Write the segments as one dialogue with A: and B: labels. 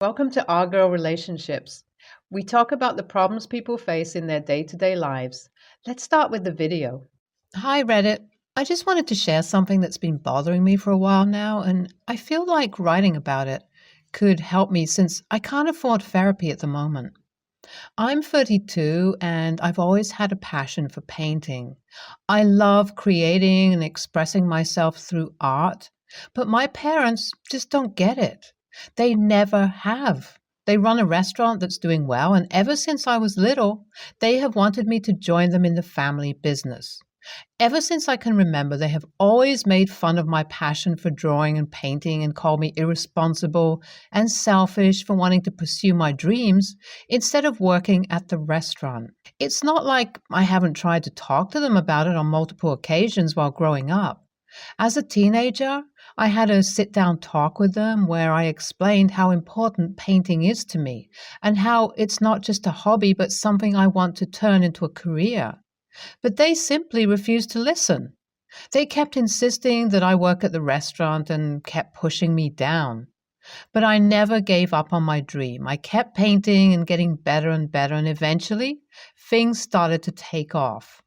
A: Welcome to Our Girl Relationships. We talk about the problems people face in their day-to-day lives. Let's start with the video.
B: Hi, Reddit. I just wanted to share something that's been bothering me for a while now, and I feel like writing about it could help me since I can't afford therapy at the moment. I'm 32 and I've always had a passion for painting. I love creating and expressing myself through art, but my parents just don't get it. They never have. They run a restaurant that's doing well, and ever since I was little, they have wanted me to join them in the family business. Ever since I can remember, they have always made fun of my passion for drawing and painting and called me irresponsible and selfish for wanting to pursue my dreams instead of working at the restaurant. It's not like I haven't tried to talk to them about it on multiple occasions while growing up. As a teenager, I had a sit down talk with them where I explained how important painting is to me and how it's not just a hobby but something I want to turn into a career. But they simply refused to listen. They kept insisting that I work at the restaurant and kept pushing me down. But I never gave up on my dream. I kept painting and getting better and better, and eventually things started to take off.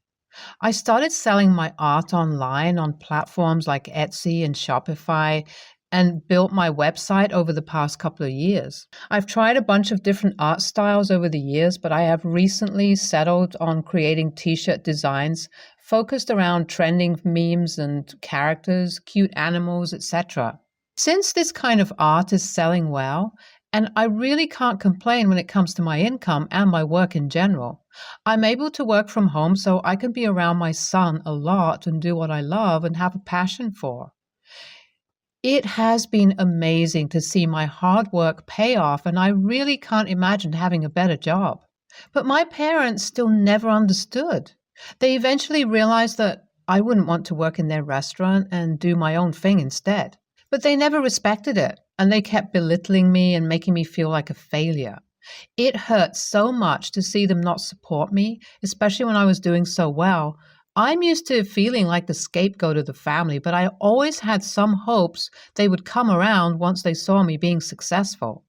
B: I started selling my art online on platforms like Etsy and Shopify and built my website over the past couple of years. I've tried a bunch of different art styles over the years, but I have recently settled on creating t-shirt designs focused around trending memes and characters, cute animals, etc. Since this kind of art is selling well, and I really can't complain when it comes to my income and my work in general, I'm able to work from home so I can be around my son a lot and do what I love and have a passion for. It has been amazing to see my hard work pay off, and I really can't imagine having a better job. But my parents still never understood. They eventually realized that I wouldn't want to work in their restaurant and do my own thing instead. But they never respected it, and they kept belittling me and making me feel like a failure. It hurt so much to see them not support me, especially when I was doing so well. I'm used to feeling like the scapegoat of the family, but I always had some hopes they would come around once they saw me being successful.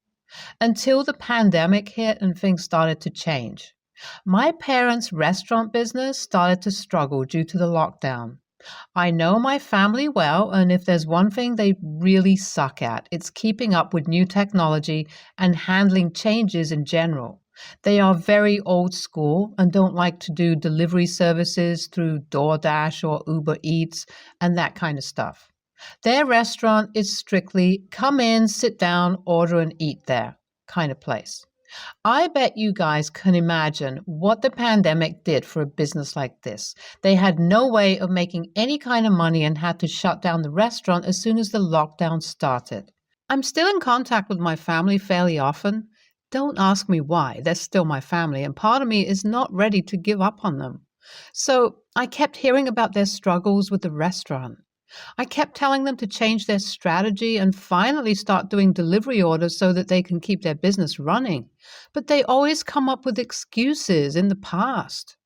B: Until the pandemic hit and things started to change. My parents' restaurant business started to struggle due to the lockdown. I know my family well, and if there's one thing they really suck at, it's keeping up with new technology and handling changes in general. They are very old school and don't like to do delivery services through DoorDash or Uber Eats and that kind of stuff. Their restaurant is strictly come in, sit down, order and eat there kind of place. I bet you guys can imagine what the pandemic did for a business like this. They had no way of making any kind of money and had to shut down the restaurant as soon as the lockdown started. I'm still in contact with my family fairly often. Don't ask me why. They're still my family, and part of me is not ready to give up on them. So I kept hearing about their struggles with the restaurant. I kept telling them to change their strategy and finally start doing delivery orders so that they can keep their business running. But they always come up with excuses in the past.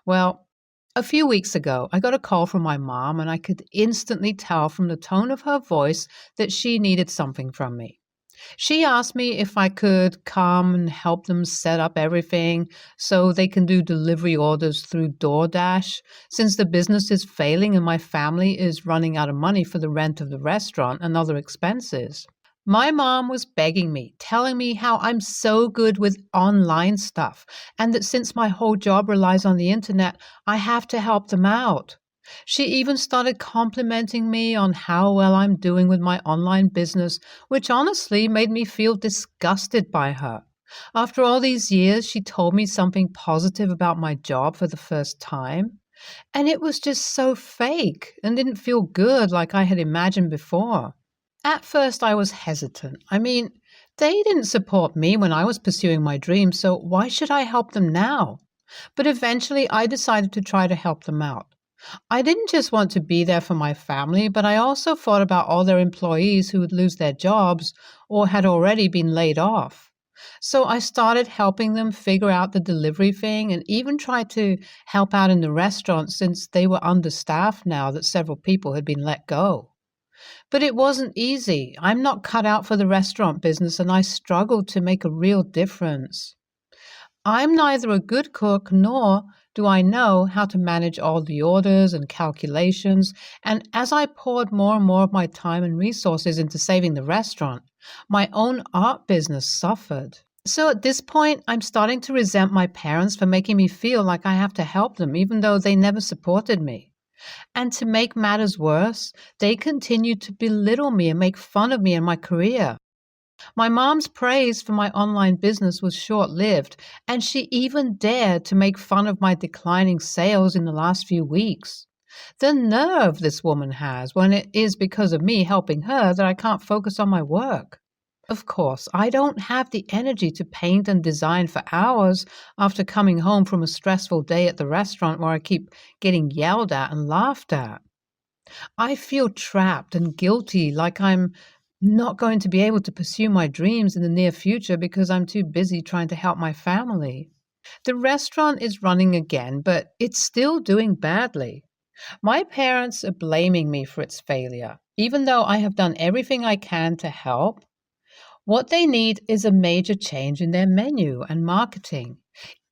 B: Well, a few weeks ago, I got a call from my mom, and I could instantly tell from the tone of her voice that she needed something from me. She asked me if I could come and help them set up everything so they can do delivery orders through DoorDash, since the business is failing and my family is running out of money for the rent of the restaurant and other expenses. My mom was begging me, telling me how I'm so good with online stuff and that since my whole job relies on the internet, I have to help them out. She even started complimenting me on how well I'm doing with my online business, which honestly made me feel disgusted by her. After all these years, she told me something positive about my job for the first time. And it was just so fake and didn't feel good like I had imagined before. At first, I was hesitant. They didn't support me when I was pursuing my dream, so why should I help them now? But eventually, I decided to try to help them out. I didn't just want to be there for my family, but I also thought about all their employees who would lose their jobs or had already been laid off. So I started helping them figure out the delivery thing and even tried to help out in the restaurant since they were understaffed now that several people had been let go. But it wasn't easy. I'm not cut out for the restaurant business and I struggled to make a real difference. I'm neither a good cook nor do I know how to manage all the orders and calculations. And as I poured more and more of my time and resources into saving the restaurant, my own art business suffered. So at this point, I'm starting to resent my parents for making me feel like I have to help them, even though they never supported me. And to make matters worse, they continue to belittle me and make fun of me and my career. My mom's praise for my online business was short lived, and she even dared to make fun of my declining sales in the last few weeks. The nerve this woman has when it is because of me helping her that I can't focus on my work. Of course, I don't have the energy to paint and design for hours after coming home from a stressful day at the restaurant where I keep getting yelled at and laughed at. I feel trapped and guilty, like I'm not going to be able to pursue my dreams in the near future because I'm too busy trying to help my family. The restaurant is running again, but it's still doing badly. My parents are blaming me for its failure, even though I have done everything I can to help. What they need is a major change in their menu and marketing.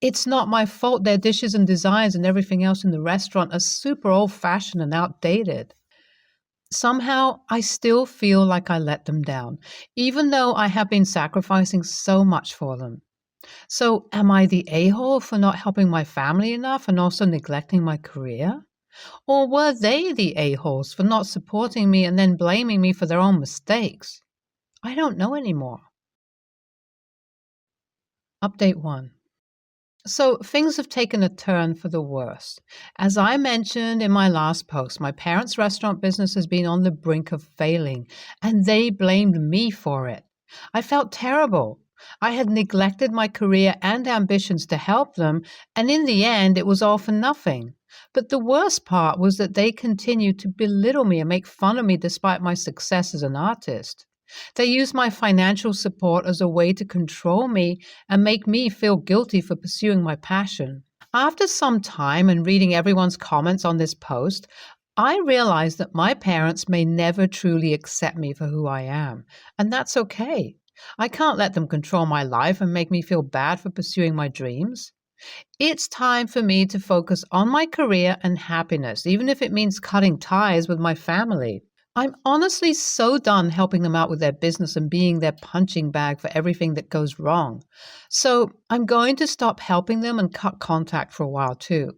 B: It's not my fault their dishes and designs and everything else in the restaurant are super old-fashioned and outdated. Somehow, I still feel like I let them down, even though I have been sacrificing so much for them. So, am I the a-hole for not helping my family enough and also neglecting my career? Or were they the a-holes for not supporting me and then blaming me for their own mistakes? I don't know anymore. Update 1. So things have taken a turn for the worse. As I mentioned in my last post, my parents' restaurant business has been on the brink of failing, and they blamed me for it. I felt terrible. I had neglected my career and ambitions to help them, and in the end, it was all for nothing. But the worst part was that they continued to belittle me and make fun of me despite my success as an artist. They used my financial support as a way to control me and make me feel guilty for pursuing my passion. After some time and reading everyone's comments on this post, I realized that my parents may never truly accept me for who I am, and that's okay. I can't let them control my life and make me feel bad for pursuing my dreams. It's time for me to focus on my career and happiness, even if it means cutting ties with my family. I'm honestly so done helping them out with their business and being their punching bag for everything that goes wrong. So I'm going to stop helping them and cut contact for a while too.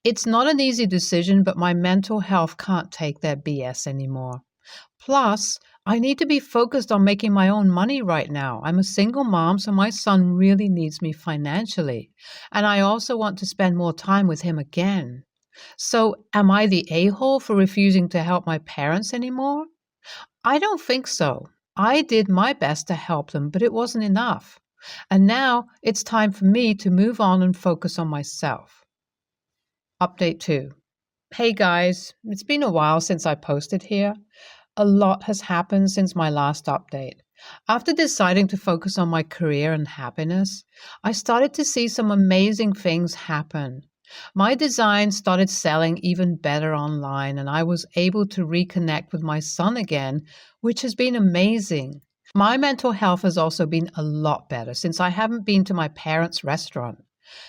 B: It's not an easy decision, but my mental health can't take their BS anymore. Plus, I need to be focused on making my own money right now. I'm a single mom, so my son really needs me financially. And I also want to spend more time with him again. So, am I the a-hole for refusing to help my parents anymore? I don't think so. I did my best to help them, but it wasn't enough. And now it's time for me to move on and focus on myself. Update 2. Hey guys, it's been a while since I posted here. A lot has happened since my last update. After deciding to focus on my career and happiness, I started to see some amazing things happen. My design started selling even better online, and I was able to reconnect with my son again, which has been amazing. My mental health has also been a lot better since I haven't been to my parents' restaurant.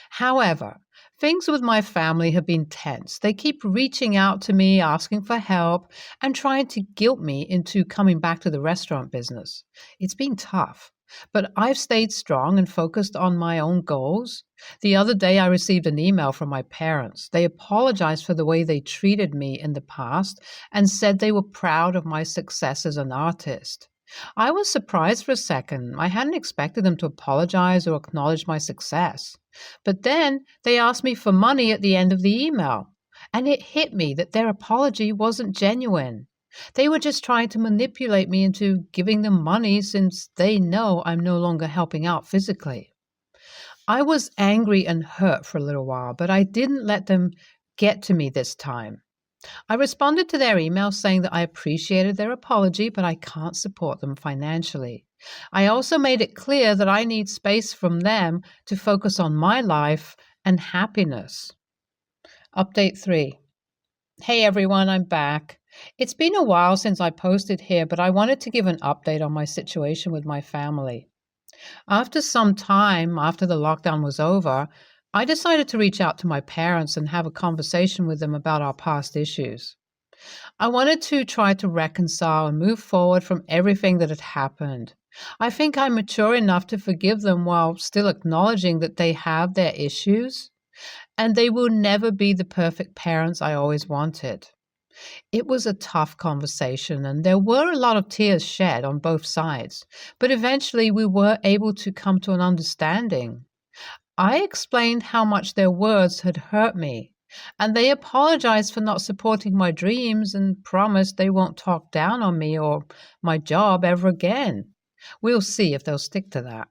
B: However, things with my family have been tense. They keep reaching out to me, asking for help, and trying to guilt me into coming back to the restaurant business. It's been tough. But I've stayed strong and focused on my own goals. The other day, I received an email from my parents. They apologized for the way they treated me in the past and said they were proud of my success as an artist. I was surprised for a second. I hadn't expected them to apologize or acknowledge my success. But then they asked me for money at the end of the email, and it hit me that their apology wasn't genuine. They were just trying to manipulate me into giving them money since they know I'm no longer helping out physically. I was angry and hurt for a little while, but I didn't let them get to me this time. I responded to their email saying that I appreciated their apology, but I can't support them financially. I also made it clear that I need space from them to focus on my life and happiness. Update 3. Hey everyone, I'm back. It's been a while since I posted here, but I wanted to give an update on my situation with my family. After some time, after the lockdown was over, I decided to reach out to my parents and have a conversation with them about our past issues. I wanted to try to reconcile and move forward from everything that had happened. I think I'm mature enough to forgive them while still acknowledging that they have their issues and they will never be the perfect parents I always wanted. It was a tough conversation, and there were a lot of tears shed on both sides, but eventually we were able to come to an understanding. I explained how much their words had hurt me, and they apologized for not supporting my dreams and promised they won't talk down on me or my job ever again. We'll see if they'll stick to that.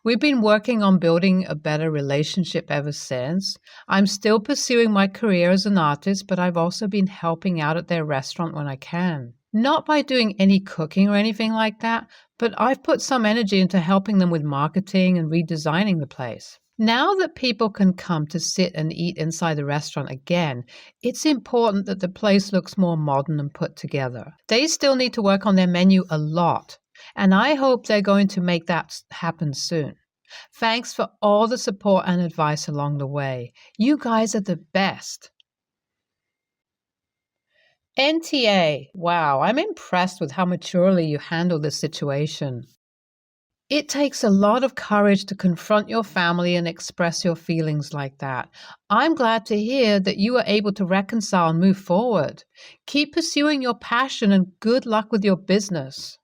B: We've been working on building a better relationship ever since. I'm still pursuing my career as an artist, but I've also been helping out at their restaurant when I can. Not by doing any cooking or anything like that, but I've put some energy into helping them with marketing and redesigning the place. Now that people can come to sit and eat inside the restaurant again, it's important that the place looks more modern and put together. They still need to work on their menu a lot, and I hope they're going to make that happen soon. Thanks for all the support and advice along the way. You guys are the best. NTA, wow, I'm impressed with how maturely you handle this situation. It takes a lot of courage to confront your family and express your feelings like that. I'm glad to hear that you are able to reconcile and move forward. Keep pursuing your passion and good luck with your business.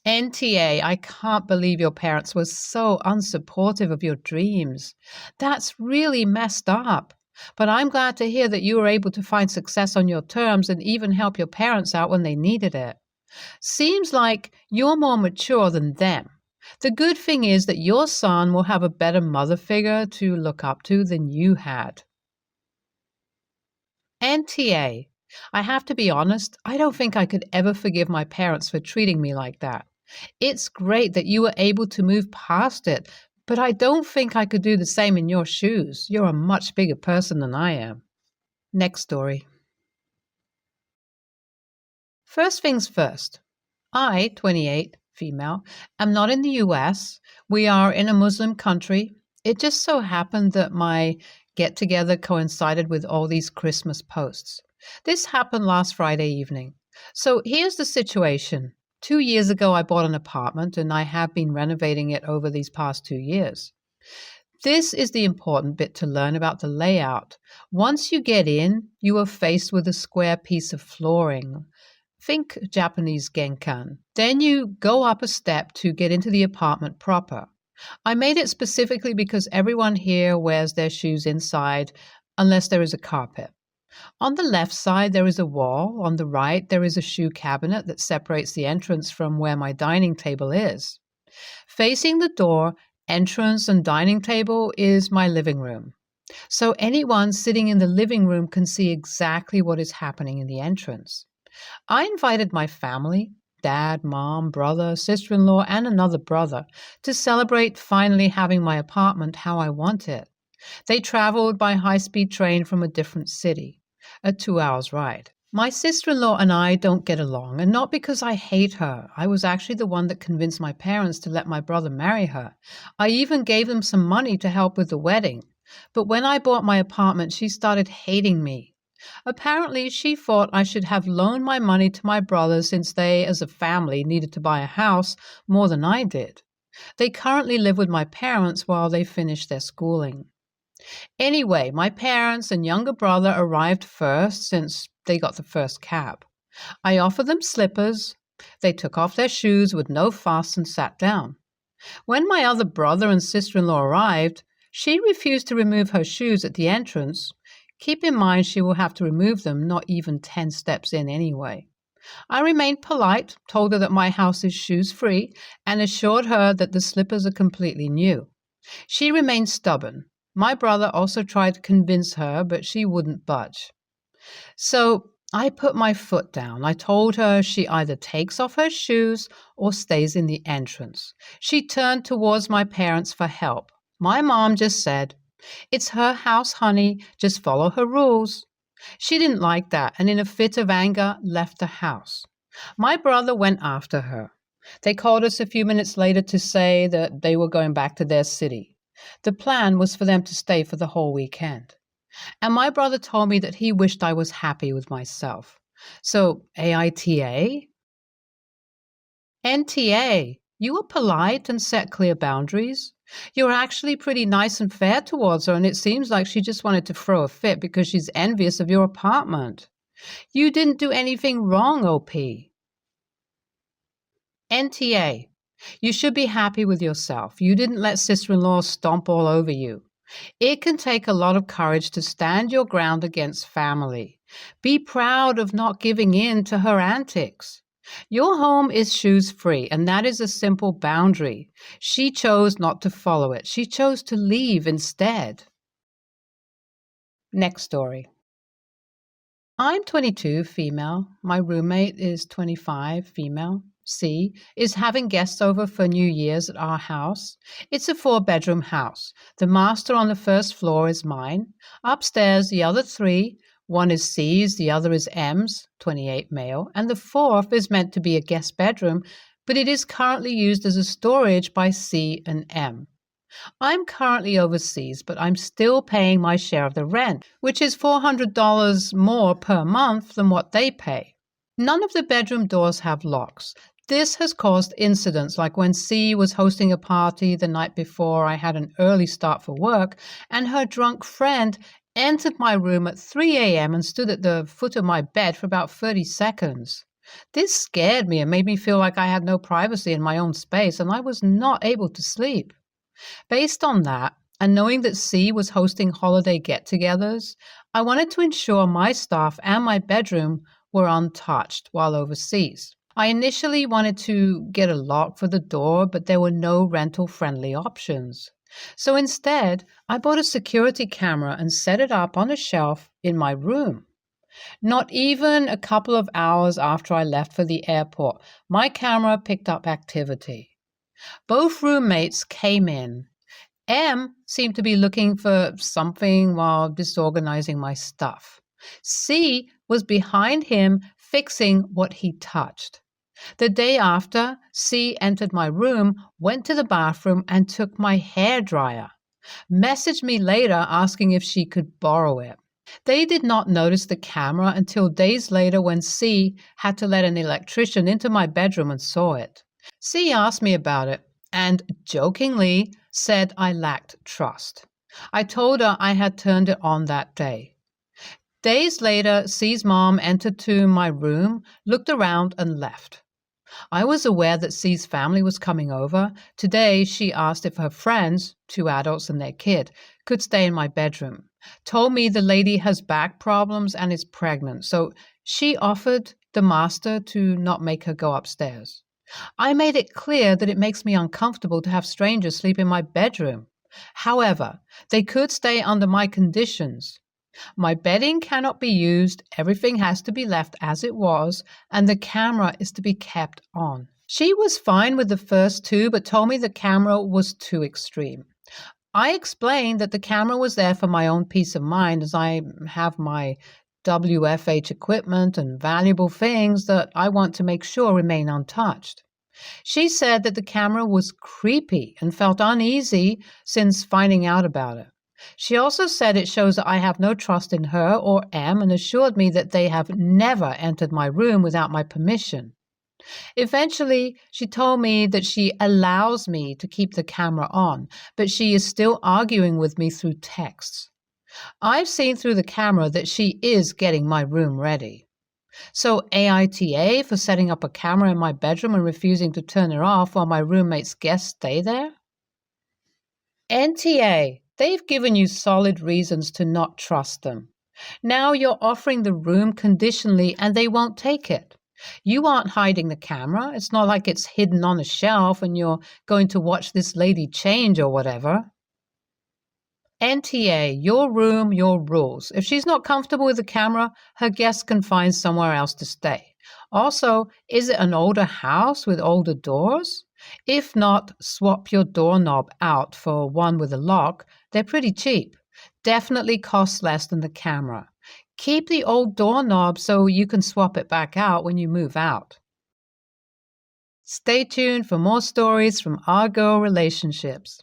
B: NTA, I can't believe your parents were so unsupportive of your dreams. That's really messed up. But I'm glad to hear that you were able to find success on your terms and even help your parents out when they needed it. Seems like you're more mature than them. The good thing is that your son will have a better mother figure to look up to than you had. NTA, I have to be honest, I don't think I could ever forgive my parents for treating me like that. It's great that you were able to move past it, but I don't think I could do the same in your shoes. You're a much bigger person than I am. Next story. First things first. I, 28, female, am not in the US. We are in a Muslim country. It just so happened that my get-together coincided with all these Christmas posts. This happened last Friday evening. So here's the situation. 2 years ago, I bought an apartment, and I have been renovating it over these past 2 years. This is the important bit to learn about the layout. Once you get in, you are faced with a square piece of flooring. Think Japanese genkan. Then you go up a step to get into the apartment proper. I made it specifically because everyone here wears their shoes inside unless there is a carpet. On the left side, there is a wall. On the right, there is a shoe cabinet that separates the entrance from where my dining table is. Facing the door, entrance, and dining table is my living room. So anyone sitting in the living room can see exactly what is happening in the entrance. I invited my family, dad, mom, brother, sister-in-law, and another brother to celebrate finally having my apartment how I want it. They traveled by high-speed train from a different city, a 2-hour ride. My sister-in-law and I don't get along, and not because I hate her. I was actually the one that convinced my parents to let my brother marry her. I even gave them some money to help with the wedding. But when I bought my apartment, she started hating me. Apparently, she thought I should have loaned my money to my brother since they, as a family, needed to buy a house more than I did. They currently live with my parents while they finish their schooling. Anyway, my parents and younger brother arrived first since they got the first cab. I offered them slippers. They took off their shoes with no fuss and sat down. When my other brother and sister-in-law arrived, she refused to remove her shoes at the entrance. Keep in mind she will have to remove them not even 10 steps in anyway. I remained polite, told her that my house is shoes-free, and assured her that the slippers are completely new. She remained stubborn. My brother also tried to convince her, but she wouldn't budge. So I put my foot down. I told her she either takes off her shoes or stays in the entrance. She turned towards my parents for help. My mom just said, "It's her house, honey. Just follow her rules." She didn't like that and in a fit of anger left the house. My brother went after her. They called us a few minutes later to say that they were going back to their city. The plan was for them to stay for the whole weekend. And my brother told me that he wished I was happy with myself. So, AITA? NTA, you were polite and set clear boundaries. You were actually pretty nice and fair towards her, and it seems like she just wanted to throw a fit because she's envious of your apartment. You didn't do anything wrong, OP. NTA, you should be happy with yourself. You didn't let sister-in-law stomp all over you. It can take a lot of courage to stand your ground against family. Be proud of not giving in to her antics. Your home is shoes-free, and that is a simple boundary. She chose not to follow it. She chose to leave instead. Next story. I'm 22, female. My roommate is 25, female. C is having guests over for New Year's at our house. It's a 4-bedroom house. The master on the first floor is mine. Upstairs, the other 3, one is C's, the other is M's, 28 male, and the 4th is meant to be a guest bedroom, but it is currently used as a storage by C and M. I'm currently overseas, but I'm still paying my share of the rent, which is $400 more per month than what they pay. None of the bedroom doors have locks. This has caused incidents like when C was hosting a party the night before I had an early start for work, and her drunk friend entered my room at 3 a.m. and stood at the foot of my bed for about 30 seconds. This scared me and made me feel like I had no privacy in my own space, and I was not able to sleep. Based on that, and knowing that C was hosting holiday get-togethers, I wanted to ensure my staff and my bedroom were untouched while overseas. I initially wanted to get a lock for the door, but there were no rental-friendly options. So instead, I bought a security camera and set it up on a shelf in my room. Not even a couple of hours after I left for the airport, my camera picked up activity. Both roommates came in. M seemed to be looking for something while disorganizing my stuff. C was behind him fixing what he touched. The day after, C entered my room, went to the bathroom, and took my hairdryer. Messaged me later asking if she could borrow it. They did not notice the camera until days later when C had to let an electrician into my bedroom and saw it. C asked me about it and, jokingly, said I lacked trust. I told her I had turned it on that day. Days later, C's mom entered to my room, looked around, and left. I was aware that C's family was coming over. Today, she asked if her friends, 2 adults and their kid, could stay in my bedroom. Told me the lady has back problems and is pregnant, so she offered the master to not make her go upstairs. I made it clear that it makes me uncomfortable to have strangers sleep in my bedroom. However, they could stay under my conditions. My bedding cannot be used, everything has to be left as it was, and the camera is to be kept on. She was fine with the first 2, but told me the camera was too extreme. I explained that the camera was there for my own peace of mind, as I have my WFH equipment and valuable things that I want to make sure remain untouched. She said that the camera was creepy and felt uneasy since finding out about it. She also said it shows that I have no trust in her or M and assured me that they have never entered my room without my permission. Eventually, she told me that she allows me to keep the camera on, but she is still arguing with me through texts. I've seen through the camera that she is getting my room ready. So AITA for setting up a camera in my bedroom and refusing to turn it off while my roommate's guests stay there? NTA. They've given you solid reasons to not trust them. Now you're offering the room conditionally and they won't take it. You aren't hiding the camera. It's not like it's hidden on a shelf and you're going to watch this lady change or whatever. NTA, your room, your rules. If she's not comfortable with the camera, her guests can find somewhere else to stay. Also, is it an older house with older doors? If not, swap your doorknob out for one with a lock. They're pretty cheap. Definitely costs less than the camera. Keep the old doorknob so you can swap it back out when you move out. Stay tuned for more stories from our girl relationships.